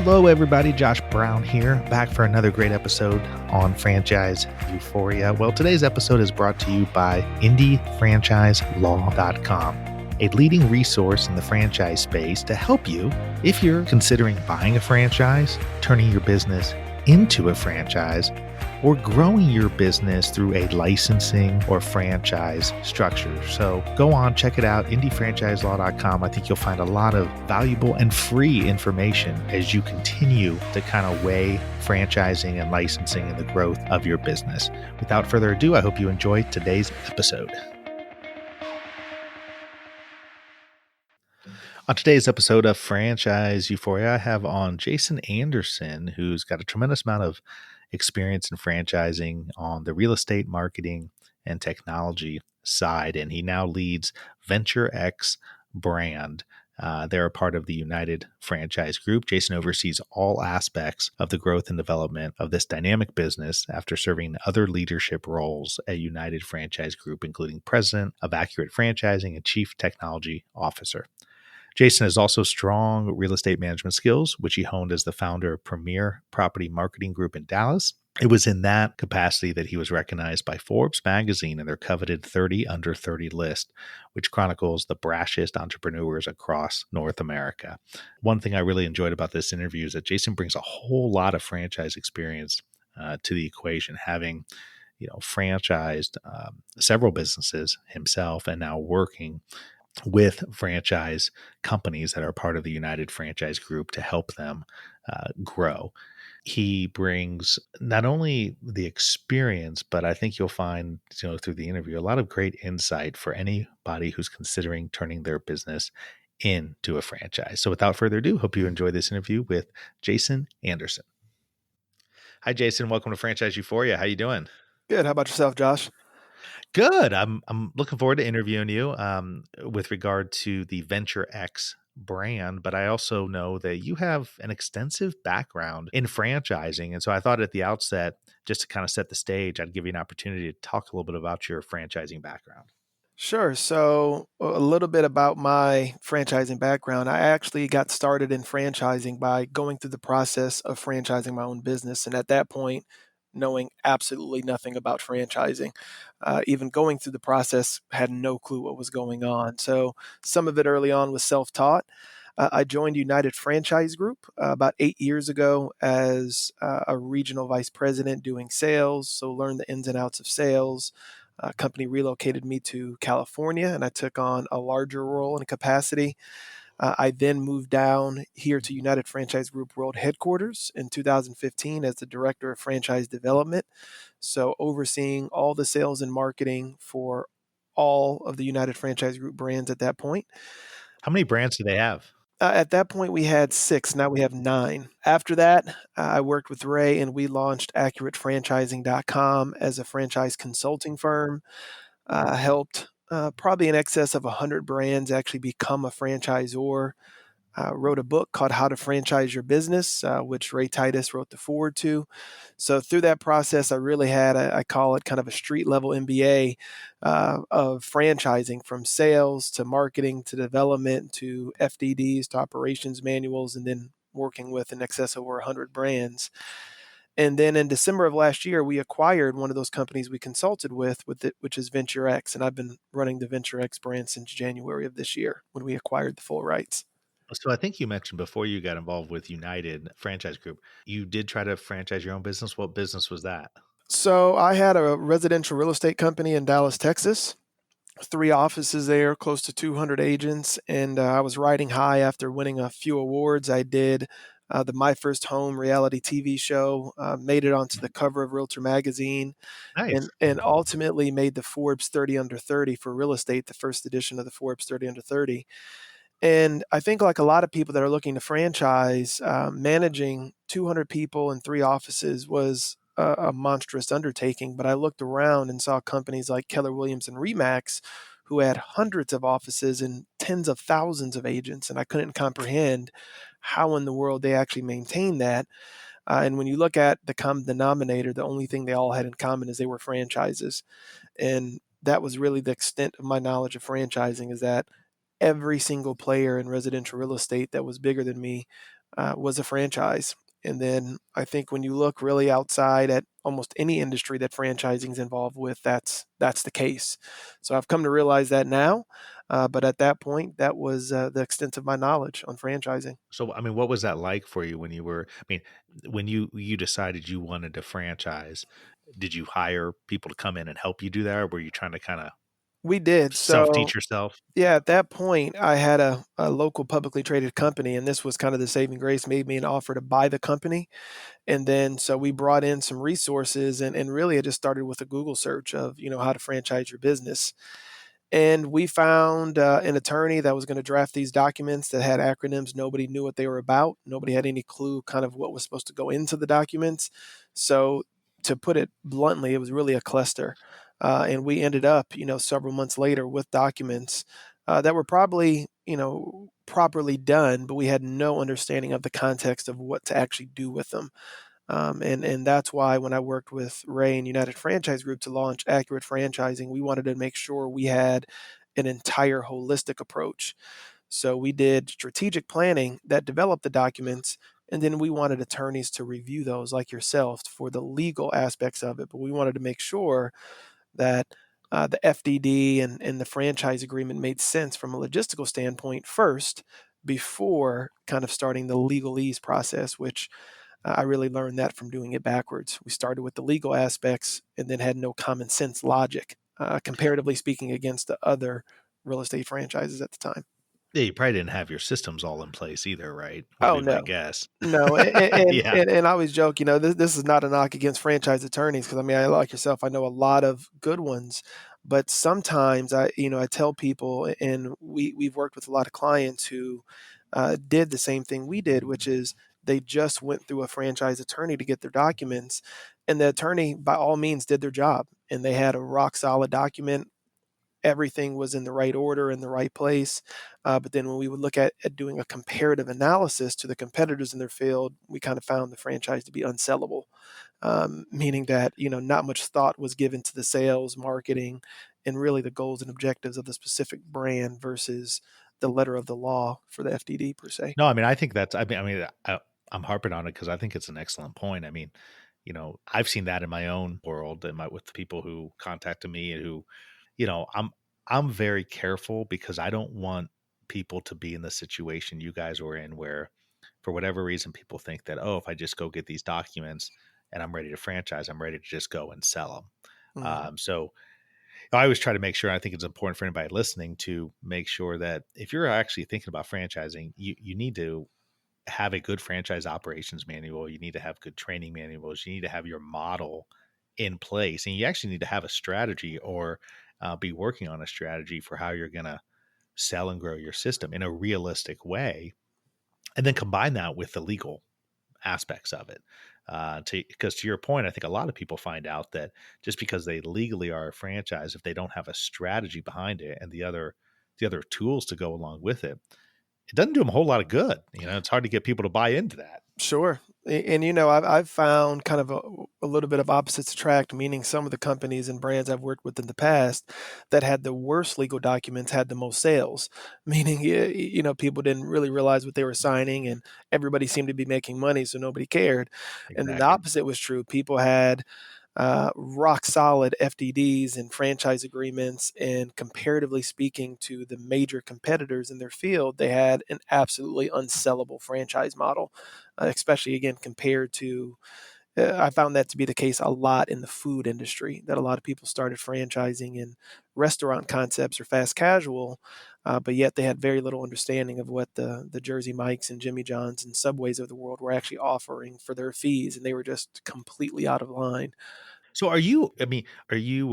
Hello, everybody. Josh Brown here, back for another great episode on Franchise Euphoria. Well, today's episode is brought to you by IndieFranchiseLaw.com, a leading resource in the franchise space to help you if you're considering buying a franchise, turning your business into a franchise, or growing your business through a licensing or franchise structure. So go on, check it out, IndieFranchiseLaw.com. I think you'll find a lot of valuable and free information as you continue to kind of weigh franchising and licensing and the growth of your business. Without further ado, I hope you enjoy today's episode. On today's episode of Franchise Euphoria, I have on Jason Anderson, who's got a tremendous amount of experience in franchising on the real estate marketing and technology side, and he now leads Venture X brand. They're a part of the United Franchise Group. Jason oversees all aspects of the growth and development of this dynamic business after serving other leadership roles at United Franchise Group, including president of Accurate Franchising and chief technology officer. Jason has also strong real estate management skills, which he honed as the founder of Premier Property Marketing Group in Dallas. It was in that capacity that he was recognized by Forbes Magazine in their coveted 30 under 30 list, which chronicles the brashest entrepreneurs across North America. One thing I really enjoyed about this interview is that Jason brings a whole lot of franchise experience to the equation, having franchised several businesses himself and now working with franchise companies that are part of the United Franchise Group to help them grow. He brings not only the experience, but I think you'll find, through the interview, a lot of great insight for anybody who's considering turning their business into a franchise. So without further ado, hope you enjoy this interview with Jason Anderson. Hi, Jason. Welcome to Franchise Euphoria. How you doing? Good. How about yourself, Josh? Good. I'm looking forward to interviewing you with regard to the Venture X brand, but I also know that you have an extensive background in franchising. And so I thought at the outset, just to kind of set the stage, I'd give you an opportunity to talk a little bit about your franchising background. Sure. So, a little bit about my franchising background. I actually got started in franchising by going through the process of franchising my own business. And at that point, knowing absolutely nothing about franchising. Even going through the process, had no clue what was going on. So, some of it early on was self taught. I joined United Franchise Group about 8 years ago as a regional vice president doing sales. So, learned the ins and outs of sales. Company relocated me to California, and I took on a larger role and capacity. I then moved down here to United Franchise Group World Headquarters in 2015 as the Director of Franchise Development. So, overseeing all the sales and marketing for all of the United Franchise Group brands at that point. How many brands do they have? At that point, we had 6. Now we have 9. After that, I worked with Ray and we launched AccurateFranchising.com as a franchise consulting firm. Helped probably in excess of 100 brands actually become a franchisor. Wrote a book called How to Franchise Your Business, which Ray Titus wrote the foreword to. So through that process, I really had, I call it kind of a street level MBA of franchising, from sales to marketing to development to FDDs to operations manuals, and then working with in excess of over 100 brands. And then in December of last year, we acquired one of those companies we consulted with it, which is Venture X. And I've been running the Venture X brand since January of this year when we acquired the full rights. So I think you mentioned before you got involved with United Franchise Group, you did try to franchise your own business. What business was that? So I had a residential real estate company in Dallas, Texas. 3 offices there, close to 200 agents, and I was riding high after winning a few awards. I did the My First Home reality TV show, made it onto the cover of Realtor Magazine, Nice. and ultimately made the Forbes 30 Under 30 for real estate, the first edition of the Forbes 30 Under 30. And I think, like a lot of people that are looking to franchise, managing 200 people in 3 offices was a monstrous undertaking. But I looked around and saw companies like Keller Williams and Remax, who had hundreds of offices and tens of thousands of agents, and I couldn't comprehend how in the world they actually maintained that. And when you look at the common denominator, the only thing they all had in common is they were franchises. And that was really the extent of my knowledge of franchising, is that every single player in residential real estate that was bigger than me was a franchise. And then I think when you look really outside at almost any industry that franchising is involved with, that's the case. So I've come to realize that now, but at that point, that was the extent of my knowledge on franchising. So, I mean, what was that like for you when you were I mean, when you decided you wanted to franchise, did you hire people to come in and help you do that, or were you trying to kinda We did. So self-teach yourself? yeah, at that point, I had a local publicly traded company, and this was kind of the saving grace, made me an offer to buy the company. And then so we brought in some resources, and really it just started with a Google search of, how to franchise your business. And we found an attorney that was going to draft these documents that had acronyms. Nobody knew what they were about. Nobody had any clue kind of what was supposed to go into the documents. So, to put it bluntly, it was really a cluster. And we ended up, several months later with documents that were probably, properly done, but we had no understanding of the context of what to actually do with them. And that's why when I worked with Ray and United Franchise Group to launch Accurate Franchising, we wanted to make sure we had an entire holistic approach. So we did strategic planning that developed the documents, and then we wanted attorneys to review those, like yourself, for the legal aspects of it. But we wanted to make sure that the FDD and the franchise agreement made sense from a logistical standpoint first, before kind of starting the legalese process, which I really learned that from doing it backwards. We started with the legal aspects and then had no common sense logic, comparatively speaking, against the other real estate franchises at the time. Yeah, you probably didn't have your systems all in place either, right? Would Oh be my no, guess. no, and Yeah. and, and I always joke, this is not a knock against franchise attorneys, because I mean, I like yourself, I know a lot of good ones, but sometimes I tell people, and we've worked with a lot of clients who did the same thing we did, which is they just went through a franchise attorney to get their documents, and the attorney by all means did their job, and they had a rock solid document. Everything was in the right order, in the right place. But then when we would look at doing a comparative analysis to the competitors in their field, we kind of found the franchise to be unsellable, meaning that not much thought was given to the sales, marketing, and really the goals and objectives of the specific brand versus the letter of the law for the FDD per se. No, I mean, I think that's I'm harping on it because I think it's an excellent point. I mean, I've seen that in my own world and with the people who contacted me and who, you know, I'm very careful because I don't want people to be in the situation you guys were in where for whatever reason people think that, oh, if I just go get these documents and I'm ready to franchise, I'm ready to just go and sell them. Mhm. So I always try to make sure. I think it's important for anybody listening to make sure that if you're actually thinking about franchising, you need to have a good franchise operations manual. You need to have good training manuals. You need to have your model in place, and you actually need to have a strategy or be working on a strategy for how you're going to sell and grow your system in a realistic way, and then combine that with the legal aspects of it. Because to your point, I think a lot of people find out that just because they legally are a franchise, if they don't have a strategy behind it and the other tools to go along with it, it doesn't do them a whole lot of good. It's hard to get people to buy into that. Sure. And I've found kind of a little bit of opposites attract, meaning some of the companies and brands I've worked with in the past that had the worst legal documents had the most sales, meaning, people didn't really realize what they were signing, and everybody seemed to be making money, so nobody cared. And then the Exactly. opposite was true. People had rock solid FDDs and franchise agreements, and comparatively speaking to the major competitors in their field, they had an absolutely unsellable franchise model, especially again compared to. I found that to be the case a lot in the food industry, that a lot of people started franchising in restaurant concepts or fast casual, but yet they had very little understanding of what the Jersey Mikes and Jimmy Johns and Subways of the world were actually offering for their fees, and they were just completely out of line. So are you? I mean, are you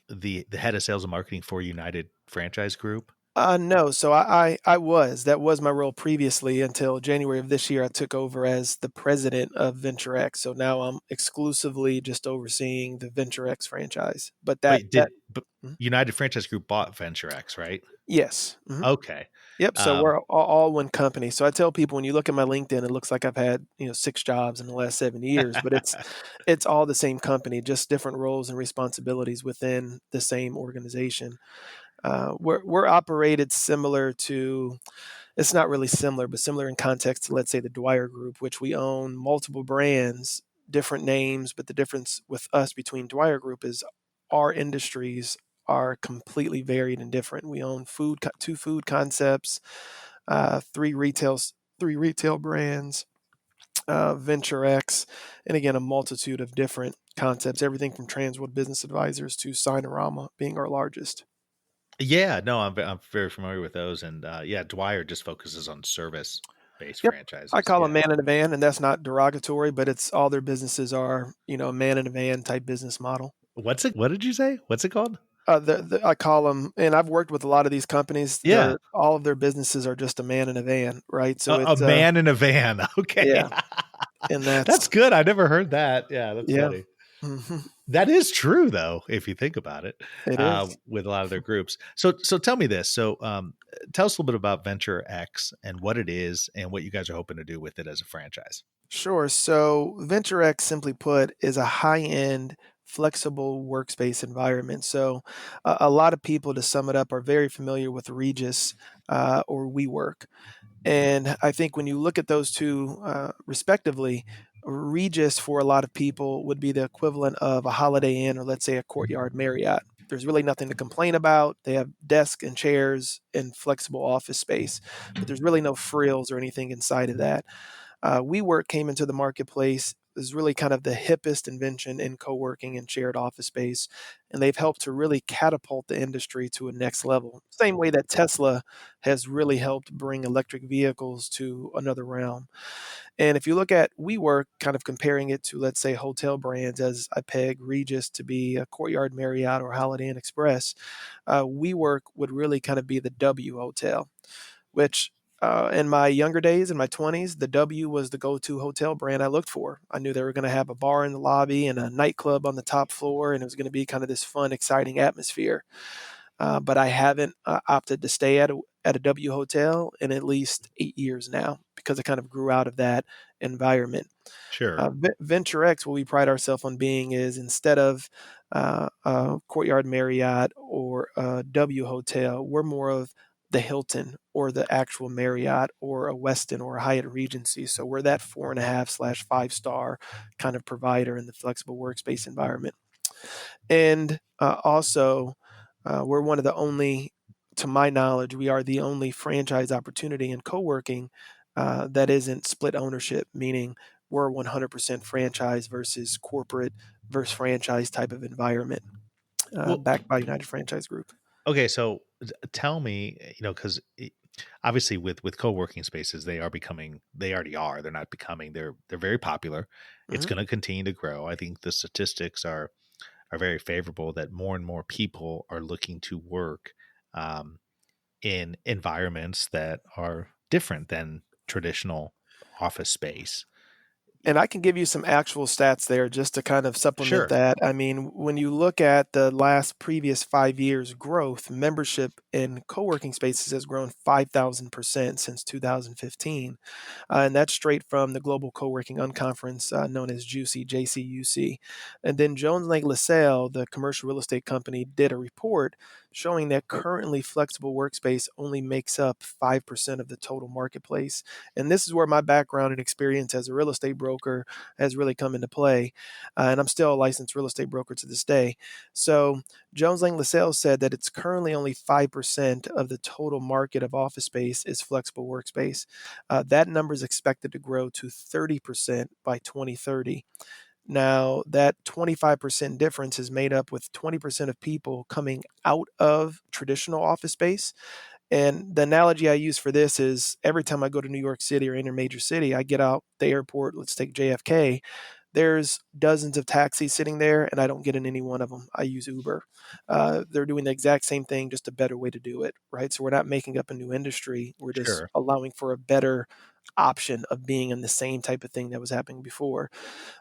the head of sales and marketing for United Franchise Group? No. So I was. That was my role previously until January of this year. I took over as the president of VentureX. So now I'm exclusively just overseeing the VentureX franchise. But that Wait, that but Mhm. United Franchise Group bought VentureX, right? Yes. Okay. Yep. So Um, we're all one company. So I tell people, when you look at my LinkedIn, it looks like I've had 6 jobs in the last 7 years, but it's all the same company, just different roles and responsibilities within the same organization. We're operated similar to, it's not really similar, but similar in context to, let's say, the Dwyer Group, which we own multiple brands, different names, but the difference with us between Dwyer Group is our industries are completely varied and different. We own two food concepts, uh, three retail three retail brands, Venture X, and again a multitude of different concepts, everything from Transworld Business Advisors to Signarama being our largest. Yeah, no, I'm very familiar with those, and, yeah, Dwyer just focuses on service-based Yep. I franchises, call them yeah. man in a van, and that's not derogatory, but it's all their businesses are, a man in a van type business model. What did you say? What's it called? I call them, and I've worked with a lot of these companies. Yeah, They're all of their businesses are just a man in a van, right? So a it's man in a van, okay. yeah, and that's That's good, I never heard that, yeah, that's yeah, funny. hmm That is true, though, if you think about it, it is. with a lot of their groups. So tell me this, tell us a little bit about Venture X and what it is and what you guys are hoping to do with it as a franchise. Sure. So VentureX, simply put, is a high-end, flexible workspace environment. So a lot of people, to sum it up, are very familiar with Regis or WeWork. And I think when you look at those two respectively, Regis for a lot of people would be the equivalent of a Holiday Inn or, let's say, a Courtyard Marriott. There's really nothing to complain about. They have desks and chairs and flexible office space, but there's really no frills or anything inside of that. WeWork came into the marketplace is really kind of the hippest invention in co-working and shared office space, and they've helped to really catapult the industry to a next level. Same way that Tesla has really helped bring electric vehicles to another realm. And if you look at WeWork, kind of comparing it to, let's say, hotel brands, as I peg Regis to be a Courtyard Marriott or Holiday Inn Express, WeWork would really kind of be the W Hotel, which in my younger days, in my 20s, the W was the go-to hotel brand I looked for. I knew they were going to have a bar in the lobby and a nightclub on the top floor, and it was going to be kind of this fun, exciting atmosphere. But I haven't opted to stay at a W hotel in at least 8 years now because I kind of grew out of that environment. Sure, Venture X, what we pride ourselves on being is, instead of Courtyard Marriott or W Hotel, we're more of the Hilton or the actual Marriott or a Westin or a Hyatt Regency. So we're that 4.5/5 star kind of provider in the flexible workspace environment. And also, we're one of the only, to my knowledge, we are the only franchise opportunity in co-working that isn't split ownership, meaning we're 100% franchise versus corporate versus franchise type of environment, well, backed by United Franchise Group. okay, so tell me, because obviously with co-working spaces, they already are. They're not becoming. They're very popular. It's Mhm. going to continue to grow. I think the statistics are very favorable that more and more people are looking to work um, in environments that are different than traditional office space. And I can give you some actual stats there just to kind of supplement Sure, that. I mean, when you look at the last previous 5 years growth, membership in co-working spaces has grown 5,000% since 2015. And that's straight from the Global Co-working Unconference, known as JUCY, JCUC. And then Jones Lang LaSalle, the commercial real estate company, did a report showing that currently flexible workspace only makes up 5% of the total marketplace. And this is where my background and experience as a real estate broker has really come into play. And I'm still a licensed real estate broker to this day. So Jones Lang LaSalle said that it's currently only 5% of the total market of office space is flexible workspace. That number is expected to grow to 30% by 2030. Now, that 25% difference is made up with 20% of people coming out of traditional office space. And the analogy I use for this is, every time I go to New York City or any major city, I get out the airport, let's take JFK, there's dozens of taxis sitting there, and I don't get in any one of them. I use Uber. They're doing the exact same thing, just a better way to do it, right? So we're not making up a new industry. We're just sure. allowing for a better option of being in the same type of thing that was happening before.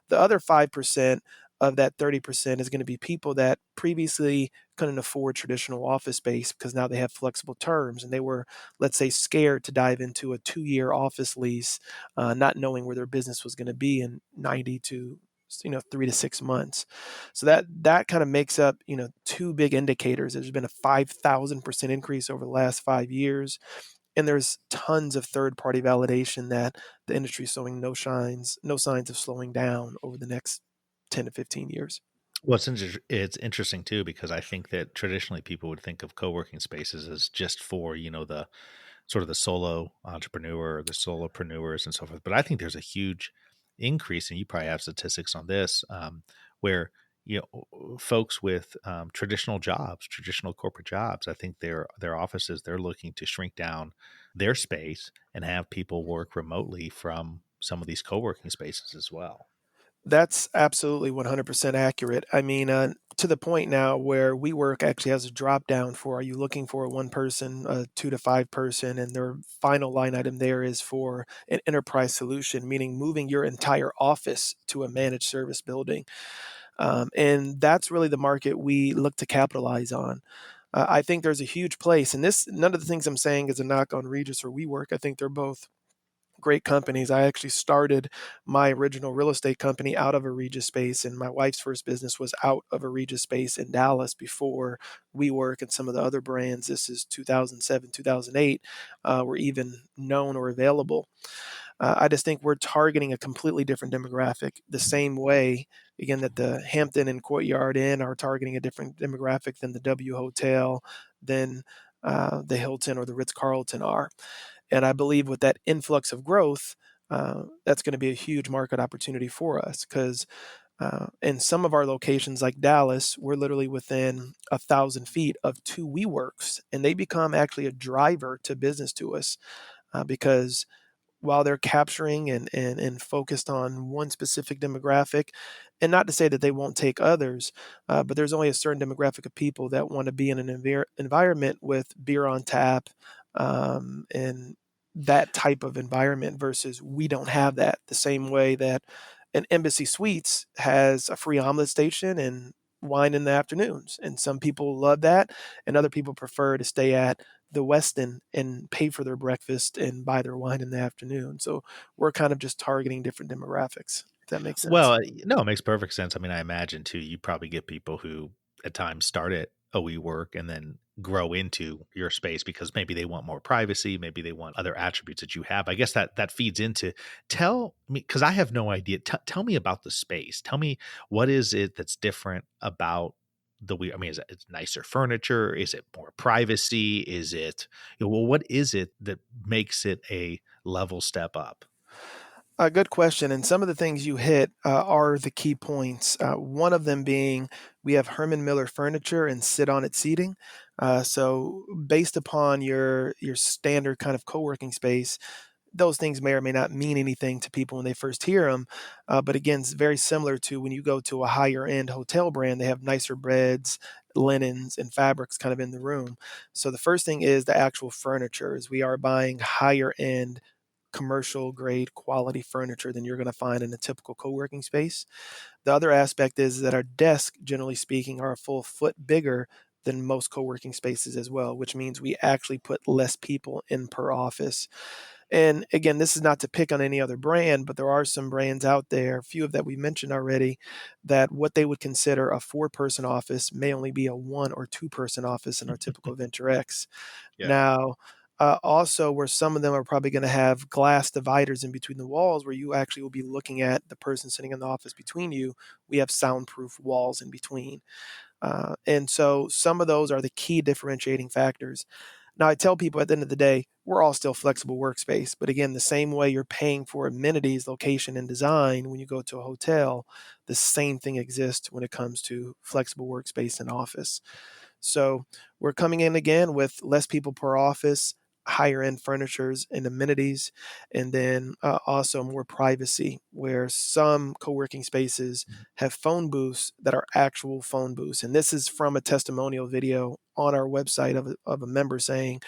The other 5% of that 30% is going to be people that previously couldn't afford traditional office space because now they have flexible terms, and they were, let's say, scared to dive into a 2-year office lease, not knowing where their business was going to be in 90 to 3 to 6 months. So that kind of makes up, two big indicators. There's been a 5,000% increase over the last 5 years, and there's tons of third party validation that the industry is showing no signs of slowing down over the next 10 to 15 years. Well, it's interesting too because I think that traditionally people would think of co-working spaces as just for, the sort of the solo entrepreneur, the solopreneurs and so forth. But I think there's a huge increase, and you probably have statistics on this, where folks with traditional jobs, traditional corporate jobs, I think their offices they're looking to shrink down their space and have people work remotely from some of these co-working spaces as well. That's absolutely 100% accurate. I mean, to the point now where WeWork actually has a drop down for, are you looking for a one person, a 2 to 5 person, and their final line item there is for an enterprise solution, meaning moving your entire office to a managed service building. And that's really the market we look to capitalize on. I think there's a huge place, and this none of the things I'm saying is a knock on Regis or WeWork. I think they're both great companies. I actually started my original real estate company out of a Regis space, and my wife's first business was out of a Regis space in Dallas before WeWork and some of the other brands. This is 2007, 2008, were even known or available. I just think we're targeting a completely different demographic, the same way, again, that the Hampton and Courtyard Inn are targeting a different demographic than the W Hotel, than the Hilton or the Ritz Carlton are. And I believe with that influx of growth, that's going to be a huge market opportunity for us because in some of our locations, like Dallas, we're literally within 1,000 feet of two WeWorks, and they become actually a driver to business to us because while they're capturing and focused on one specific demographic, and not to say that they won't take others, but there's only a certain demographic of people that want to be in an environment with beer on tap, and that type of environment versus we don't have that the same way that an Embassy Suites has a free omelet station and wine in the afternoons. And some people love that, and other people prefer to stay at the Westin and pay for their breakfast and buy their wine in the afternoon. So we're kind of just targeting different demographics, if that makes sense. Well, no, it makes perfect sense. I mean, I imagine too, you probably get people who at times start at a WeWork and then grow into your space because maybe they want more privacy, maybe they want other attributes that you have. I guess that feeds into tell me because I have no idea. Tell me about the space. Tell me what is it that's different about the we. I mean, is it nicer furniture? Is it more privacy? Is it well? What is it that makes it a level step up? A good question. And some of the things you hit are the key points. One of them being we have Herman Miller furniture and sit on it seating. So based upon your standard kind of co-working space, those things may or may not mean anything to people when they first hear them. But again, it's very similar to when you go to a higher end hotel brand, they have nicer beds, linens, and fabrics kind of in the room. So the first thing is the actual furniture, is we are buying higher end commercial grade quality furniture than you're going to find in a typical co-working space. The other aspect is that our desks, generally speaking, are a full foot bigger than most co-working spaces as well, which means we actually put less people in per office. And again, this is not to pick on any other brand, but there are some brands out there, a few of that we mentioned already, that what they would consider a 4 person office may only be a 1 or 2 person office in our typical Venture X. Yeah. Now, also, where some of them are probably going to have glass dividers in between the walls, where you actually will be looking at the person sitting in the office between you, we have soundproof walls in between. And so some of those are the key differentiating factors. Now, I tell people at the end of the day, we're all still flexible workspace. But again, the same way you're paying for amenities, location, and design when you go to a hotel, the same thing exists when it comes to flexible workspace and office. So we're coming in again with less people per office, higher end furnitures and amenities, and then also more privacy, where some co-working spaces have phone booths that are actual phone booths. And this is from a testimonial video on our website of a member saying,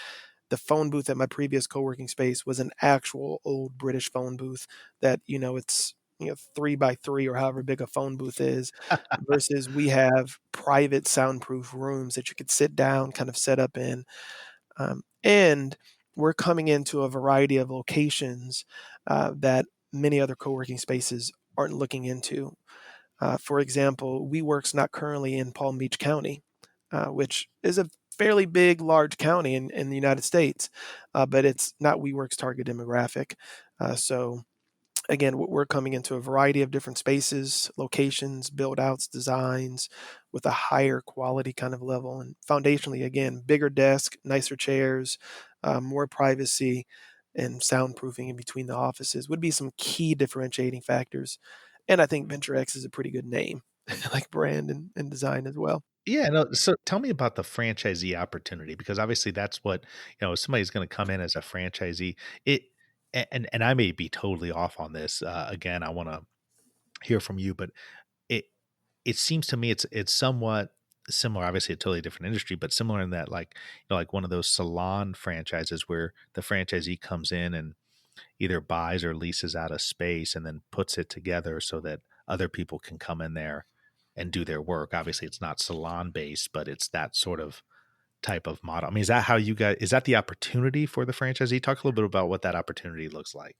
the phone booth at my previous co-working space was an actual old British phone booth that, it's 3 by 3 or however big a phone booth is, versus we have private soundproof rooms that you could sit down, kind of set up in. And we're coming into a variety of locations that many other co-working spaces aren't looking into. For example, WeWork's not currently in Palm Beach County, which is a fairly big, large county in the United States, but it's not WeWork's target demographic. So again, we're coming into a variety of different spaces, locations, build outs, designs with a higher quality kind of level. And foundationally, again, bigger desk, nicer chairs, more privacy, and soundproofing in between the offices would be some key differentiating factors. And I think Venture X is a pretty good name, like brand and design as well. Yeah, no, so tell me about the franchisee opportunity because obviously that's what, if somebody's gonna come in as a franchisee, it and I may be totally off on this, again, I wanna hear from you, but it it seems to me it's somewhat similar, obviously a totally different industry, but similar in that, like, like one of those salon franchises where the franchisee comes in and either buys or leases out a space and then puts it together so that other people can come in there and do their work. Obviously, it's not salon based, but it's that sort of type of model. I mean, is that how you guys, is that the opportunity for the franchisee? Talk a little bit about what that opportunity looks like.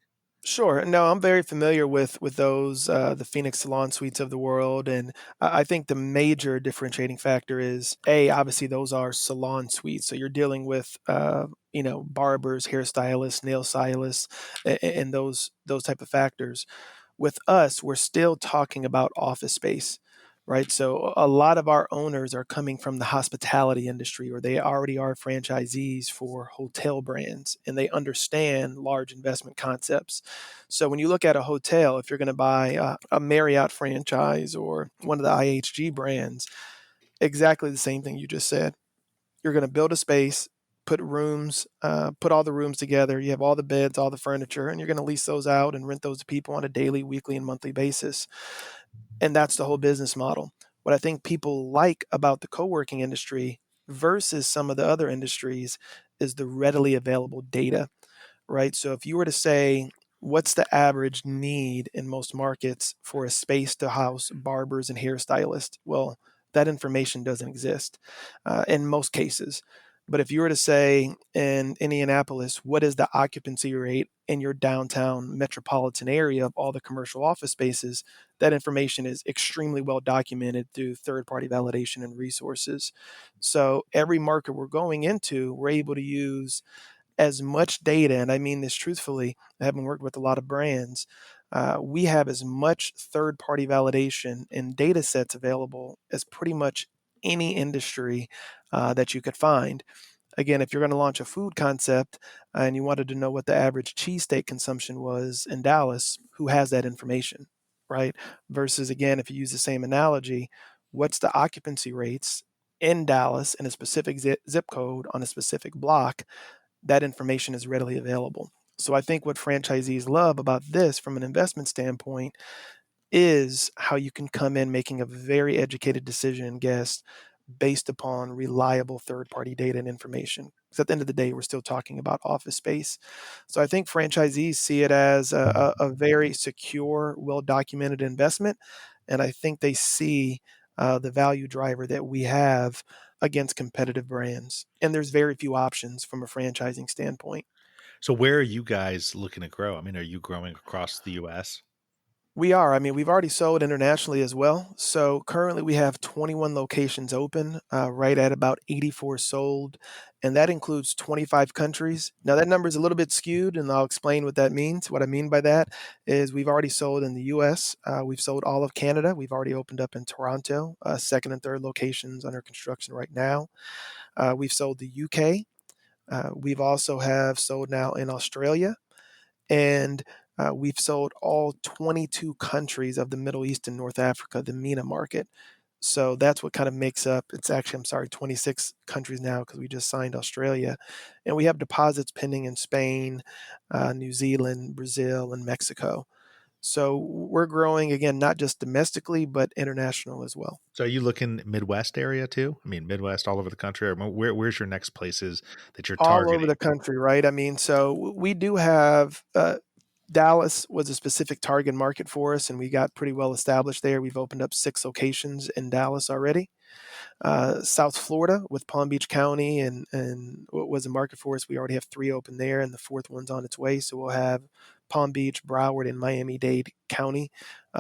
Sure. No, I'm very familiar with those the Phoenix Salon Suites of the world, and I think the major differentiating factor is a obviously those are salon suites, so you're dealing with barbers, hairstylists, nail stylists, and those type of factors. With us, we're still talking about office space, right? So a lot of our owners are coming from the hospitality industry, or they already are franchisees for hotel brands, and they understand large investment concepts. So when you look at a hotel, if you're going to buy a Marriott franchise or one of the IHG brands, exactly the same thing you just said. You're going to build a space, put rooms, put all the rooms together. You have all the beds, all the furniture, and you're going to lease those out and rent those to people on a daily, weekly, and monthly basis. And that's the whole business model. What I think people like about the co-working industry versus some of the other industries is the readily available data, right? So if you were to say, what's the average need in most markets for a space to house barbers and hairstylists? Well, that information doesn't exist in most cases. But if you were to say in Indianapolis, what is the occupancy rate in your downtown metropolitan area of all the commercial office spaces, that information is extremely well documented through third party validation and resources. So every market we're going into, we're able to use as much data, and I mean this truthfully, having worked with a lot of brands, we have as much third party validation and data sets available as pretty much any industry that you could find. Again, if you're going to launch a food concept and you wanted to know what the average cheesesteak consumption was in Dallas, who has that information, right? Versus, again, if you use the same analogy, what's the occupancy rates in Dallas in a specific zip code on a specific block? That information is readily available. So I think what franchisees love about this from an investment standpoint is how you can come in making a very educated decision and guess based upon reliable third party data and information. Because at the end of the day, we're still talking about office space. So I think franchisees see it as a very secure, well documented investment. And I think they see the value driver that we have against competitive brands. And there's very few options from a franchising standpoint. So where are you guys looking to grow? I mean, are you growing across the US? We are. I mean, we've already sold internationally as well. So currently we have 21 locations open, right at about 84 sold, and that includes 25 countries. Now, that number is a little bit skewed, and I'll explain what that means. What I mean by that is we've already sold in the US, we've sold all of Canada, we've already opened up in Toronto, second and third locations under construction right now. We've sold the UK. We've also have sold now in Australia, and we've sold all 22 countries of the Middle East and North Africa, the MENA market. So that's what kind of makes up, it's actually, I'm sorry, 26 countries now because we just signed Australia. And we have deposits pending in Spain, New Zealand, Brazil, and Mexico. So we're growing again, not just domestically, but international as well. So are you looking Midwest area too? I mean, Midwest all over the country, or where's your next places that you're All over targeting? the country, right? I mean, so we do have Dallas was a specific target market for us, and we got pretty well established there. We've opened up 6 locations in Dallas already. South Florida with Palm Beach County and what was a market for us. We already have 3 open there, and the fourth one's on its way. So we'll have Palm Beach, Broward, and Miami-Dade County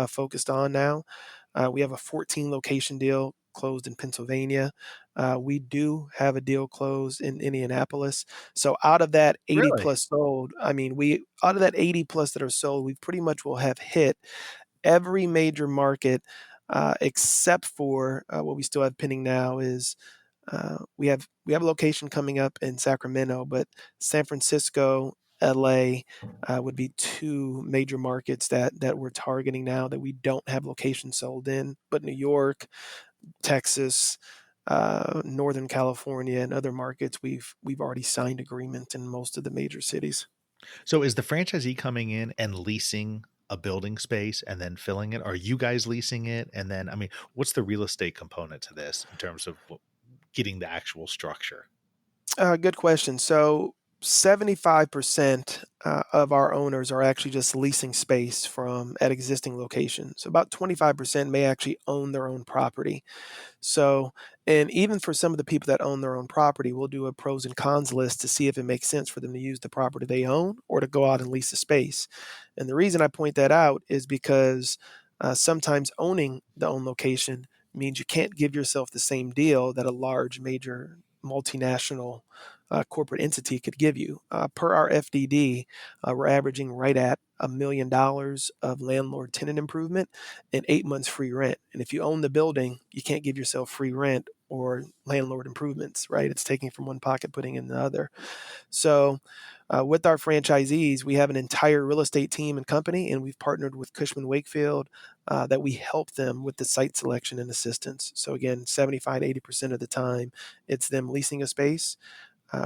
focused on now. We have a 14 location deal closed in Pennsylvania. We do have a deal closed in Indianapolis. So out of that 80 Really? plus sold, I mean, we out of that 80 plus that are sold, we pretty much will have hit every major market, except for what we still have pending now is we have a location coming up in Sacramento, but San Francisco, LA would be two major markets that we're targeting now that we don't have locations sold in. But New York, Texas, Northern California, and other markets, we've already signed agreements in most of the major cities. So is the franchisee coming in and leasing a building space and then filling it? Are you guys leasing it? And then, I mean, what's the real estate component to this in terms of getting the actual structure? Good question. So 75% of our owners are actually just leasing space from at existing locations. So about 25% may actually own their own property. So, and even for some of the people that own their own property, we'll do a pros and cons list to see if it makes sense for them to use the property they own or to go out and lease the space. And the reason I point that out is because sometimes owning the own location means you can't give yourself the same deal that a large, major multinational corporate entity could give you. Per our FDD, we're averaging right at $1 million of landlord tenant improvement and 8 months free rent. And if you own the building, you can't give yourself free rent or landlord improvements, right? It's taking from one pocket, putting in the other. So, with our franchisees, we have an entire real estate team and company, and we've partnered with Cushman Wakefield that we help them with the site selection and assistance. So, again, 75 to 80% of the time, it's them leasing a space.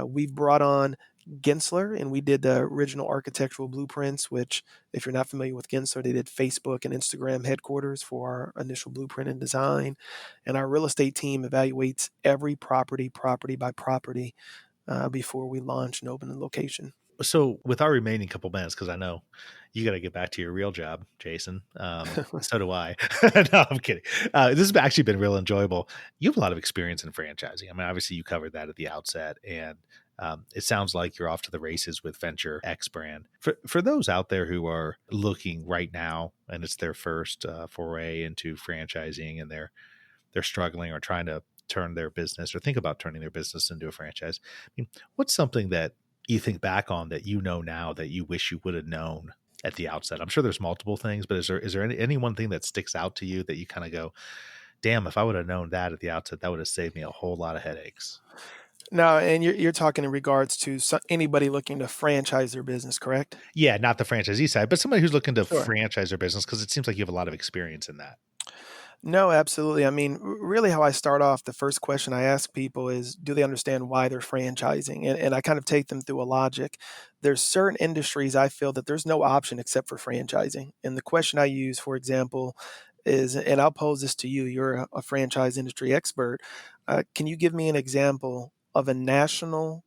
We've brought on Gensler, and we did the original architectural blueprints, which, if you're not familiar with Gensler, they did Facebook and Instagram headquarters for our initial blueprint and design. And our real estate team evaluates every property, property by property, before we launch and open the location. So with our remaining couple minutes, because I know you got to get back to your real job, Jason. So do I. No, I'm kidding. This has actually been real enjoyable. You have a lot of experience in franchising. I mean, obviously you covered that at the outset, and it sounds like you're off to the races with Venture X brand. For those out there who are looking right now, and it's their first foray into franchising, and they're struggling or trying to turn their business or think about turning their business into a franchise. I mean, what's something that you think back on that you know now that you wish you would have known at the outset? I'm sure there's multiple things, but is there any one thing that sticks out to you that you kind of go, damn, if I would have known that at the outset, that would have saved me a whole lot of headaches. Now, and you're talking in regards to anybody looking to franchise their business, correct? Yeah, not the franchisee side, but somebody who's looking to Sure. franchise their business because it seems like you have a lot of experience in that. No, absolutely. I mean, really, how I start off, the first question I ask people is, do they understand why they're franchising? And I kind of take them through a logic. There's certain industries I feel that there's no option except for franchising. And the question I use, for example, is, and I'll pose this to you, you're a franchise industry expert. Can you give me an example of a national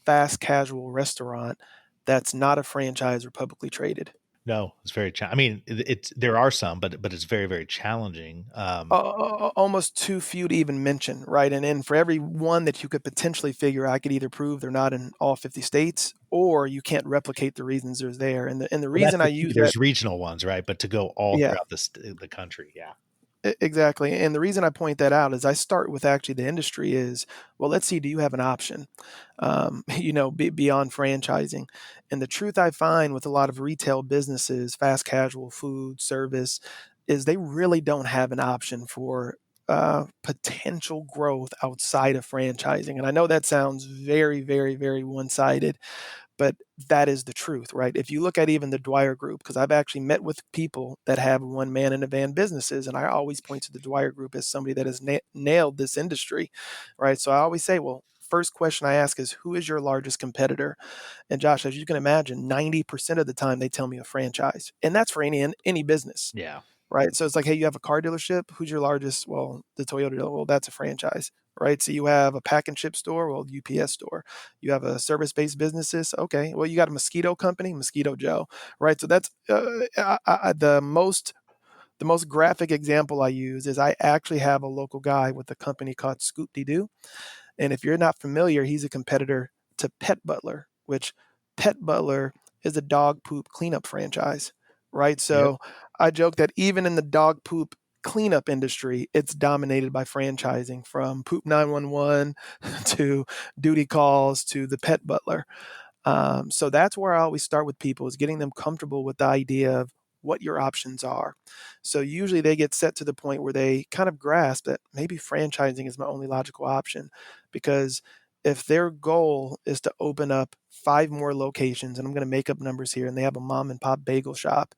fast casual restaurant that's not a franchise or publicly traded? No, it's very. I mean, it's there are some, but it's very very challenging. Almost too few to even mention, right? And then for every one that you could potentially figure, I could either prove they're not in all 50 states, or you can't replicate the reasons they're there. And the Well, that's reason I the key. use that, There's regional ones, right? But to go all yeah, throughout the country, yeah. exactly. And the reason I point that out is I start with actually the industry is, well, let's see, do you have an option, beyond franchising? And the truth I find with a lot of retail businesses, fast casual, food, service, is they really don't have an option for potential growth outside of franchising. And I know that sounds very, very, very one sided, but that is the truth, right? If you look at even the Dwyer Group, because I've actually met with people that have one man in a van businesses, and I always point to the Dwyer Group as somebody that has nailed this industry, right? So I always say, well, first question I ask is, who is your largest competitor? And Josh, as you can imagine, 90% of the time they tell me a franchise, and that's for any business, Yeah. right? So it's like, hey, you have a car dealership. Who's your largest? Well, the Toyota dealer. Well, that's a franchise, right? So you have a pack and ship store. Well, UPS store. You have a service-based businesses. Okay. Well, you got a mosquito company, Mosquito Joe, right? So that's the most graphic example I use is I actually have a local guy with a company called Scoop De Doo, and if you're not familiar, he's a competitor to Pet Butler, which Pet Butler is a dog poop cleanup franchise, right? Yep. So I joke that even in the dog poop cleanup industry, it's dominated by franchising, from Poop 911 to duty calls to the pet butler. So that's where I always start with people, is getting them comfortable with the idea of what your options are. So usually they get set to the point where they kind of grasp that maybe franchising is my only logical option, because if their goal is to open up 5 more locations, and I'm going to make up numbers here, and they have a mom and pop bagel shop,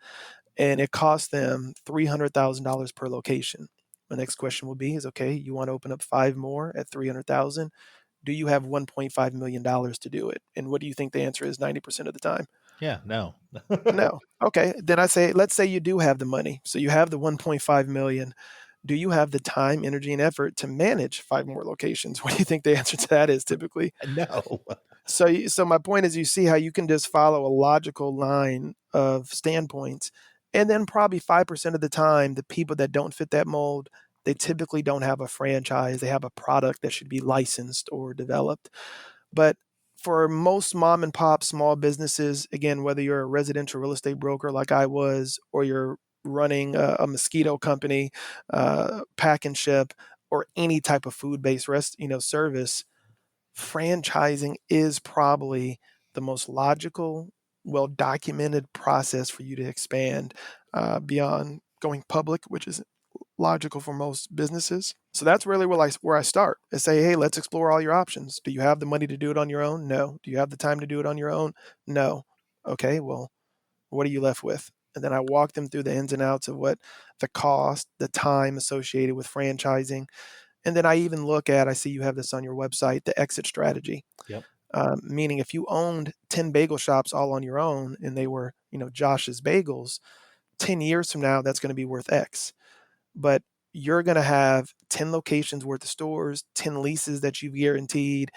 and it costs them $300,000 per location. The next question will be is, okay, you want to open up 5 more at 300,000? Do you have $1.5 million to do it? And what do you think the answer is 90% of the time? Yeah, no. No. Okay. Then I say, let's say you do have the money. So you have the 1.5 million. Do you have the time, energy, and effort to manage 5 more locations? What do you think the answer to that is typically? No. So my point is, you see how you can just follow a logical line of standpoints, and then probably 5% of the time, the people that don't fit that mold, they typically don't have a franchise. They have a product that should be licensed or developed. But for most mom and pop small businesses, again, whether you're a residential real estate broker like I was, or you're running a mosquito company, pack and ship, or any type of food-based service, franchising is probably the most logical, well documented process for you to expand beyond going public, which is logical for most businesses. So that's really where I start. I say, hey, let's explore all your options. Do you have the money to do it on your own? No. Do you have the time to do it on your own? No. Okay, well, what are you left with? And then I walk them through the ins and outs of what the cost, the time associated with franchising. And then I even I see you have this on your website, the exit strategy. Yep. Meaning if you owned 10 bagel shops all on your own and they were, Josh's Bagels, 10 years from now, that's going to be worth X. But you're going to have 10 locations worth of stores, 10 leases that you've guaranteed,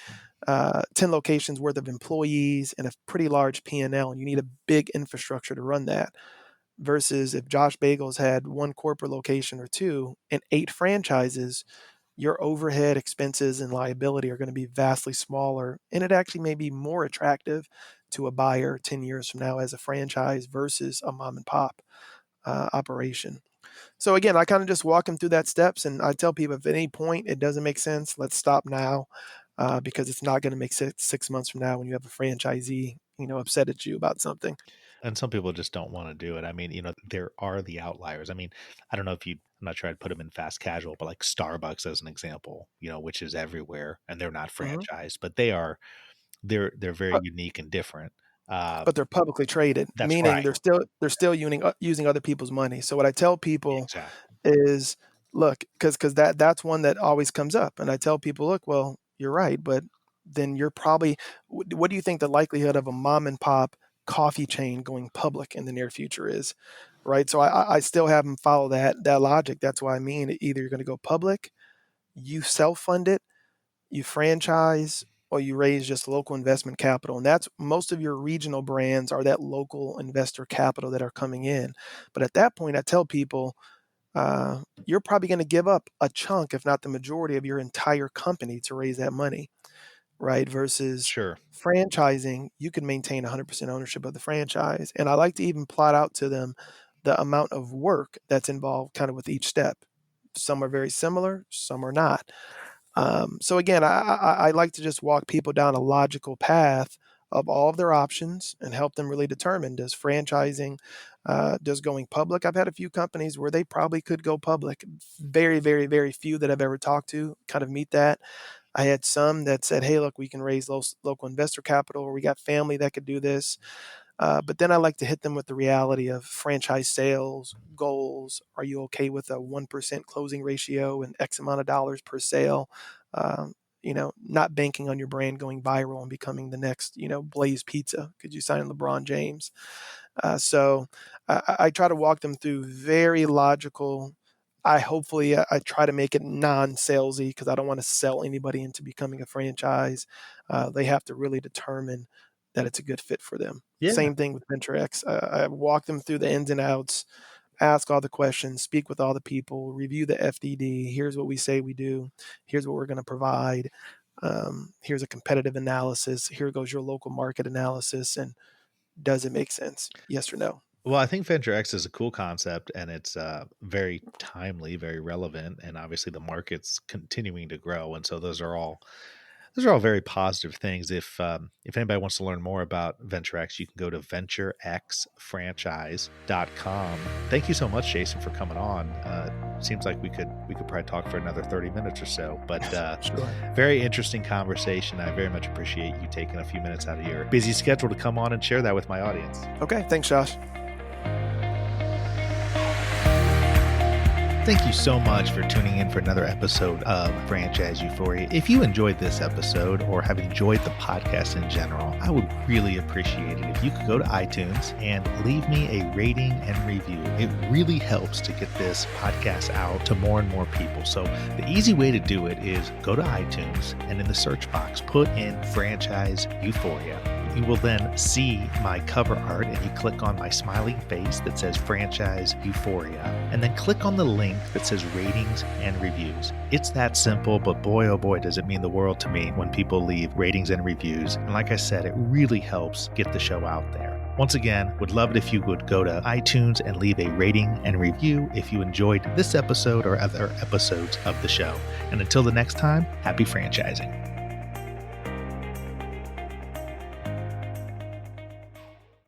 10 locations worth of employees, and a pretty large P&L. And you need a big infrastructure to run that. Versus if Josh Bagels had one corporate location or two and 8 franchises, your overhead expenses and liability are going to be vastly smaller. And it actually may be more attractive to a buyer 10 years from now as a franchise versus a mom and pop operation. So again, I kind of just walk them through that steps, and I tell people if at any point it doesn't make sense, let's stop now, because it's not going to make sense 6 months from now when you have a franchisee, upset at you about something. And some people just don't wanna do it. I mean, there are the outliers. I mean, I don't know if I'm not sure I'd put them in fast casual, but like Starbucks as an example, which is everywhere, and they're not Mhm. franchised, but they're very But unique and different. Uh, but they're publicly traded, that's meaning right. they're still using other people's money. So what I tell people Exactly. is, look, because that's one that always comes up, and I tell people, look, well, you're right, but then you're probably, what do you think the likelihood of a mom and pop coffee chain going public in the near future is, right? So I still have them follow that logic. That's why I mean, either you're going to go public, you self fund it, you franchise, or you raise just local investment capital. And that's most of your regional brands are that local investor capital that are coming in. But at that point, I tell people, you're probably going to give up a chunk, if not the majority, of your entire company to raise that money, right? Versus Sure. franchising, you can maintain 100% ownership of the franchise. And I like to even plot out to them the amount of work that's involved kind of with each step. Some are very similar, some are not. So again, I like to just walk people down a logical path of all of their options and help them really determine, does franchising, does going public. I've had a few companies where they probably could go public. Very, very, very few that I've ever talked to kind of meet that. I had some that said, hey, look, we can raise local investor capital, or we got family that could do this. But then I like to hit them with the reality of franchise sales goals. Are you okay with a 1% closing ratio and X amount of dollars per sale? Not banking on your brand going viral and becoming the next, Blaze Pizza. Could you sign LeBron James? So I try to walk them through very logical. I try to make it non-salesy because I don't want to sell anybody into becoming a franchise. They have to really determine that it's a good fit for them. Yeah. Same thing with Venture X. I walk them through the ins and outs, ask all the questions, speak with all the people, review the FDD. Here's what we say we do. Here's what we're going to provide. Here's a competitive analysis. Here goes your local market analysis. And does it make sense? Yes or no? Well, I think Venture X is a cool concept, and it's very timely, very relevant, and obviously the market's continuing to grow, and so those are all very positive things. If anybody wants to learn more about Venture X, you can go to venturexfranchise.com. Thank you so much, Jason, for coming on. Seems like we could probably talk for another 30 minutes or so, but Sure. very interesting conversation. I very much appreciate you taking a few minutes out of your busy schedule to come on and share that with my audience. Okay. Thanks, Josh. Thank you so much for tuning in for another episode of Franchise Euphoria. If you enjoyed this episode or have enjoyed the podcast in general, I would really appreciate it if you could go to iTunes and leave me a rating and review. It really helps to get this podcast out to more and more people. So the easy way to do it is go to iTunes and in the search box, put in Franchise Euphoria. You will then see my cover art, and you click on my smiling face that says Franchise Euphoria, and then click on the link that says ratings and reviews. It's that simple, but boy, oh boy, does it mean the world to me when people leave ratings and reviews. And like I said, it really helps get the show out there. Once again, would love it if you would go to iTunes and leave a rating and review if you enjoyed this episode or other episodes of the show. And until the next time, happy franchising.